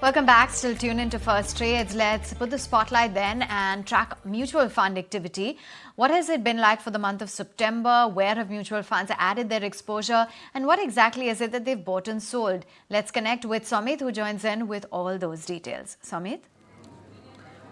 Welcome back. Still tuned into First Trades. Let's put the spotlight then and track mutual fund activity. What has it been like for the month of September? Where have mutual funds added their exposure? And what exactly is it that they've bought and sold? Let's connect with Somit, who joins in with all those details. Somit?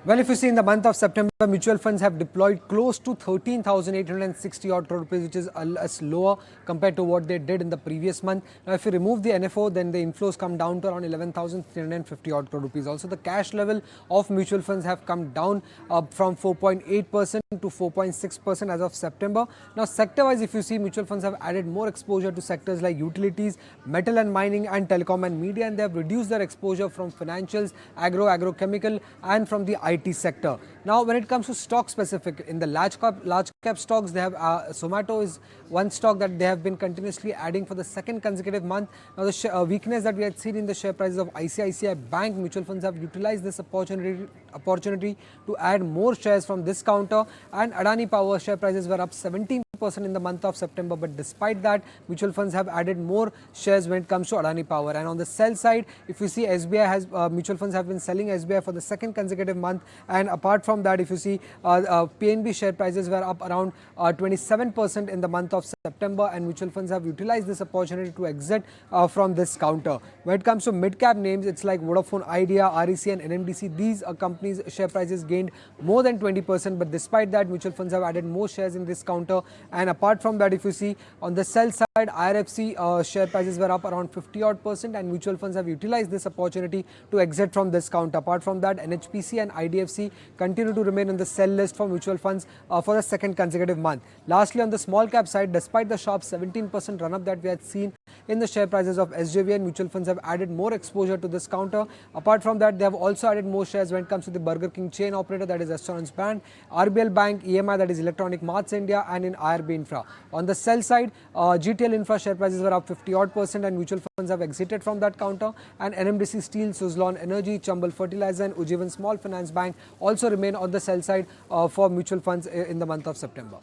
Well, if you see in the month of September, mutual funds have deployed close to 13,860 odd crore rupees, which is lower compared to what they did in the previous month. Now, if you remove the NFO, then the inflows come down to around 11,350 odd crore rupees. Also, the cash level of mutual funds have come down from 4.8% to 4.6% as of September. Now, sector-wise, if you see, mutual funds have added more exposure to sectors like utilities, metal and mining, and telecom and media, and they have reduced their exposure from financials, agrochemical, and from the IT sector. Now, when it comes to stock specific, in the large cap stocks, they have Zomato is one stock that they have been continuously adding for the second consecutive month. Now, the weakness that we had seen in the share prices of ICICI Bank, mutual funds have utilized this opportunity to add more shares from this counter, and Adani Power share prices were up 17% in the month of September, but despite that, mutual funds have added more shares when it comes to Adani Power. And on the sell side, if you see, SBI has mutual funds have been selling SBI for the second consecutive month, and apart from that, if you see, PNB share prices were up around 27% in the month of September, and mutual funds have utilized this opportunity to exit from this counter. When it comes to mid-cap names, it's like Vodafone Idea, REC and NMDC. These companies' share prices gained more than 20%, but despite that, mutual funds have added more shares in this counter. And apart from that, if you see, on the sell side, IRFC share prices were up around 50 odd percent, and mutual funds have utilized this opportunity to exit from this counter. Apart from that, NHPC and IDFC continue to remain on the sell list for mutual funds for the second consecutive month. Lastly, on the small cap side, despite the sharp 17% run up that we had seen in the share prices of SJVN, mutual funds have added more exposure to this counter. Apart from that, they have also added more shares when it comes to the Burger King chain operator, that is Restaurants Brand, RBL Bank, EMI, that is Electronic Marts India, and in IRB Infra. On the sell side, GTL Infra share prices were up 50 odd percent, and mutual funds have exited from that counter. And NMDC Steel, Suzlon Energy, Chambal Fertilizer, and Ujjivan Small Finance Bank also remain on the sell side for mutual funds in the month of September.